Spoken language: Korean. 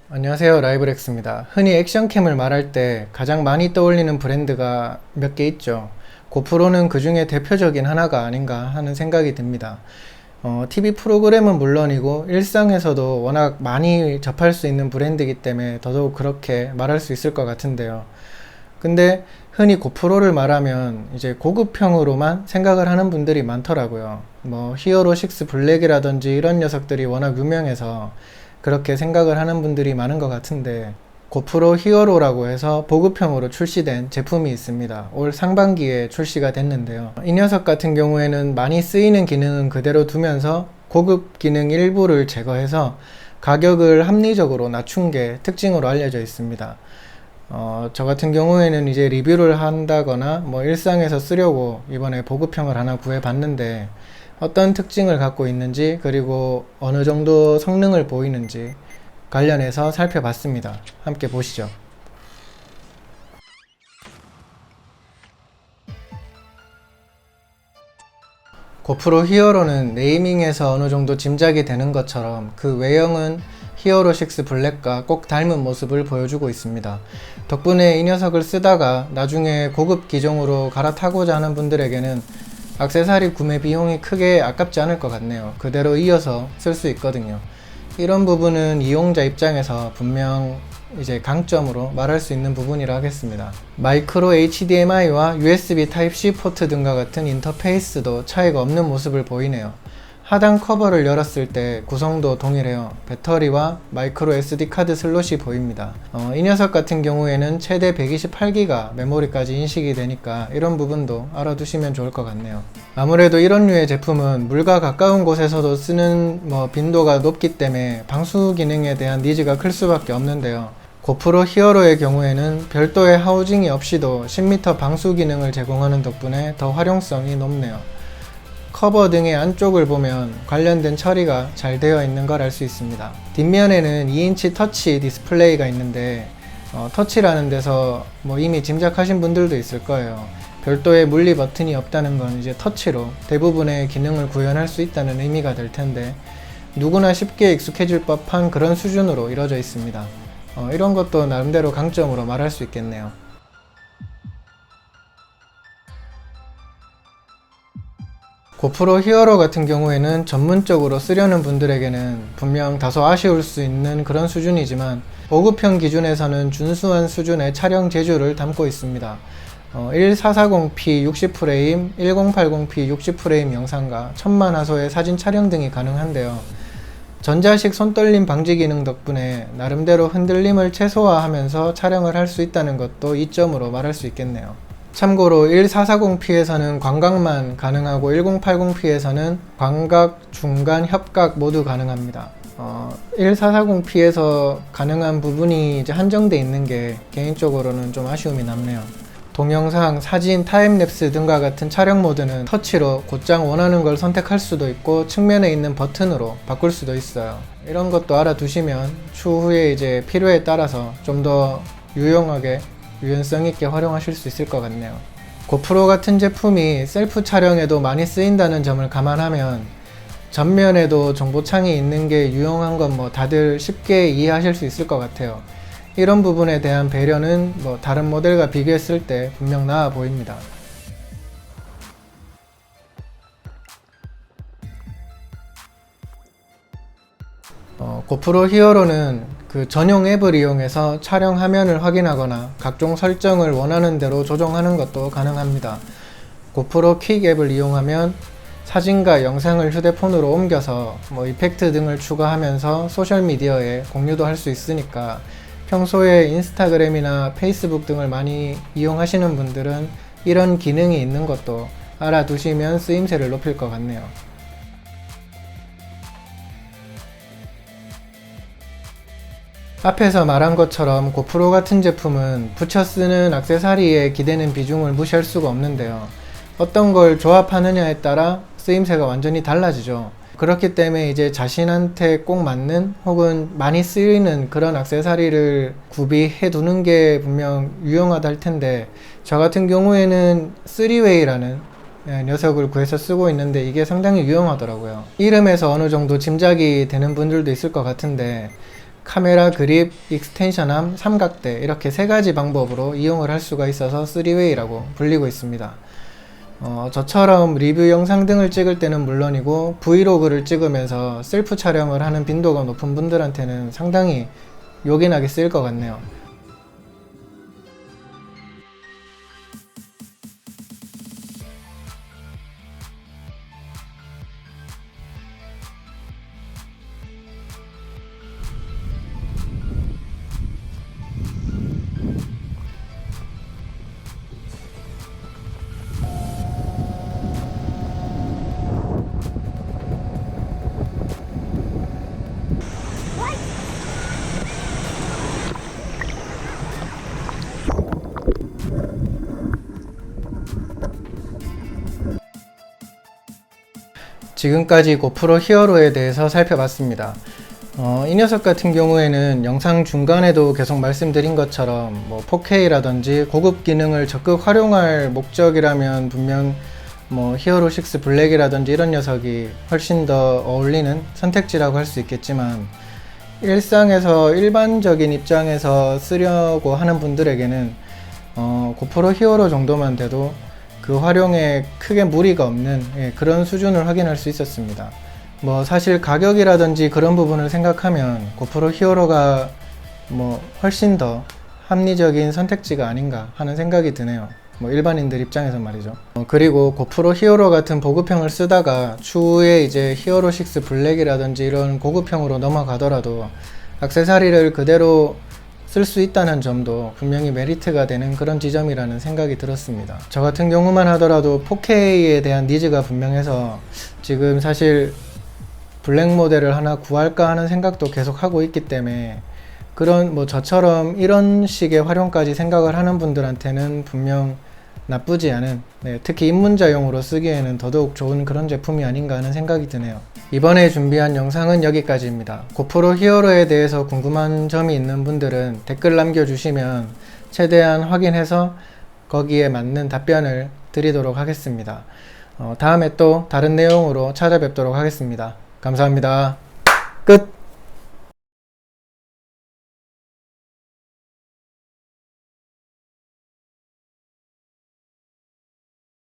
안녕하세요, 라이브렉스입니다. 흔히 액션캠을 말할 때 가장 많이 떠올리는 브랜드가 몇 개 있죠. 고프로는 그 중에 대표적인 하나가 아닌가 하는 생각이 듭니다. TV 프로그램은 물론이고 일상에서도 워낙 많이 접할 수 있는 브랜드이기 때문에 더더욱 그렇게 말할 수 있을 것 같은데요. 근데 흔히 고프로를 말하면 이제 고급형으로만 생각을 하는 분들이 많더라고요. 히어로 6 블랙이라든지 이런 녀석들이 워낙 유명해서 그렇게 생각을 하는 분들이 많은 것 같은데, 고프로 히어로라고 해서 보급형으로 출시된 제품이 있습니다. 올 상반기에 출시가 됐는데요. 이 녀석 같은 경우에는 많이 쓰이는 기능은 그대로 두면서 고급 기능 일부를 제거해서 가격을 합리적으로 낮춘 게 특징으로 알려져 있습니다. 저 같은 경우에는 이제 리뷰를 한다거나 일상에서 쓰려고 이번에 보급형을 하나 구해봤는데, 어떤 특징을 갖고 있는지 그리고 어느 정도 성능을 보이는지 관련해서 살펴봤습니다. 함께 보시죠. 고프로 히어로는 네이밍에서 어느 정도 짐작이 되는 것처럼 그 외형은 히어로 6 블랙과 꼭 닮은 모습을 보여주고 있습니다. 덕분에 이 녀석을 쓰다가 나중에 고급 기종으로 갈아타고자 하는 분들에게는 액세서리 구매 비용이 크게 아깝지 않을 것 같네요. 그대로 이어서 쓸 수 있거든요. 이런 부분은 이용자 입장에서 분명 이제 강점으로 말할 수 있는 부분이라 하겠습니다. 마이크로 HDMI와 USB Type-C 포트 등과 같은 인터페이스도 차이가 없는 모습을 보이네요. 하단 커버를 열었을 때 구성도 동일해요. 배터리와 마이크로 SD 카드 슬롯이 보입니다. 이 녀석 같은 경우에는 최대 128기가 메모리까지 인식이 되니까 이런 부분도 알아두시면 좋을 것 같네요. 아무래도 이런 류의 제품은 물과 가까운 곳에서도 쓰는 빈도가 높기 때문에 방수 기능에 대한 니즈가 클 수밖에 없는데요. 고프로 히어로의 경우에는 별도의 하우징이 없이도 10m 방수 기능을 제공하는 덕분에 더 활용성이 높네요. 커버 등의 안쪽을 보면 관련된 처리가 잘 되어 있는 걸 알 수 있습니다. 뒷면에는 2인치 터치 디스플레이가 있는데 터치라는 데서 이미 짐작하신 분들도 있을 거예요. 별도의 물리 버튼이 없다는 건 이제 터치로 대부분의 기능을 구현할 수 있다는 의미가 될 텐데, 누구나 쉽게 익숙해질 법한 그런 수준으로 이루어져 있습니다. 이런 것도 나름대로 강점으로 말할 수 있겠네요. 고프로 히어로 같은 경우에는 전문적으로 쓰려는 분들에게는 분명 다소 아쉬울 수 있는 그런 수준이지만, 보급형 기준에서는 준수한 수준의 촬영 재주를 담고 있습니다. 1440p 60프레임, 1080p 60프레임 영상과 1000만 화소의 사진 촬영 등이 가능한데요. 전자식 손떨림 방지 기능 덕분에 나름대로 흔들림을 최소화하면서 촬영을 할 수 있다는 것도 이점으로 말할 수 있겠네요. 참고로 1440p에서는 광각만 가능하고 1080p에서는 광각, 중간, 협각 모두 가능합니다. 1440p에서 가능한 부분이 이제 한정돼 있는 게 개인적으로는 좀 아쉬움이 남네요. 동영상, 사진, 타임랩스 등과 같은 촬영 모드는 터치로 곧장 원하는 걸 선택할 수도 있고 측면에 있는 버튼으로 바꿀 수도 있어요. 이런 것도 알아두시면 추후에 이제 필요에 따라서 좀 더 유용하게 유연성 있게 활용하실 수 있을 것 같네요. 고프로 같은 제품이 셀프 촬영에도 많이 쓰인다는 점을 감안하면 전면에도 정보창이 있는 게 유용한 건 다들 쉽게 이해하실 수 있을 것 같아요. 이런 부분에 대한 배려는 다른 모델과 비교했을 때 분명 나아 보입니다. 고프로 히어로는 그 전용 앱을 이용해서 촬영 화면을 확인하거나 각종 설정을 원하는 대로 조정하는 것도 가능합니다. 고프로 퀵 앱을 이용하면 사진과 영상을 휴대폰으로 옮겨서 이펙트 등을 추가하면서 소셜미디어에 공유도 할 수 있으니까 평소에 인스타그램이나 페이스북 등을 많이 이용하시는 분들은 이런 기능이 있는 것도 알아두시면 쓰임새를 높일 것 같네요. 앞에서 말한 것처럼 고프로 같은 제품은 붙여 쓰는 액세서리에 기대는 비중을 무시할 수가 없는데요. 어떤 걸 조합하느냐에 따라 쓰임새가 완전히 달라지죠. 그렇기 때문에 이제 자신한테 꼭 맞는 혹은 많이 쓰이는 그런 액세서리를 구비해 두는 게 분명 유용하다 할 텐데, 저 같은 경우에는 3웨이라는 녀석을 구해서 쓰고 있는데 이게 상당히 유용하더라고요. 이름에서 어느 정도 짐작이 되는 분들도 있을 것 같은데, 카메라 그립, 익스텐션암, 삼각대 이렇게 세 가지 방법으로 이용을 할 수가 있어서 3웨이라고 불리고 있습니다. 저처럼 리뷰 영상 등을 찍을 때는 물론이고 브이로그를 찍으면서 셀프 촬영을 하는 빈도가 높은 분들한테는 상당히 요긴하게 쓰일 것 같네요. 지금까지 고프로 히어로에 대해서 살펴봤습니다. 이 녀석 같은 경우에는 영상 중간에도 계속 말씀드린 것처럼 4K라든지 고급 기능을 적극 활용할 목적이라면 분명 히어로 6 블랙이라든지 이런 녀석이 훨씬 더 어울리는 선택지라고 할 수 있겠지만, 일상에서 일반적인 입장에서 쓰려고 하는 분들에게는 고프로 히어로 정도만 돼도 그 활용에 크게 무리가 없는 그런 수준을 확인할 수 있었습니다. 사실 가격이라든지 그런 부분을 생각하면 고프로 히어로가 훨씬 더 합리적인 선택지가 아닌가 하는 생각이 드네요. 일반인들 입장에서 말이죠. 그리고 고프로 히어로 같은 보급형을 쓰다가 추후에 이제 히어로 6 블랙이라든지 이런 고급형으로 넘어가더라도 액세서리를 그대로 쓸 수 있다는 점도 분명히 메리트가 되는 그런 지점이라는 생각이 들었습니다. 저 같은 경우만 하더라도 4K에 대한 니즈가 분명해서 지금 사실 블랙 모델을 하나 구할까 하는 생각도 계속 하고 있기 때문에, 그런 저처럼 이런 식의 활용까지 생각을 하는 분들한테는 분명 나쁘지 않은, 특히 입문자용으로 쓰기에는 더더욱 좋은 그런 제품이 아닌가 하는 생각이 드네요. 이번에 준비한 영상은 여기까지입니다. 고프로 히어로에 대해서 궁금한 점이 있는 분들은 댓글 남겨주시면 최대한 확인해서 거기에 맞는 답변을 드리도록 하겠습니다. 다음에 또 다른 내용으로 찾아뵙도록 하겠습니다. 감사합니다. 끝!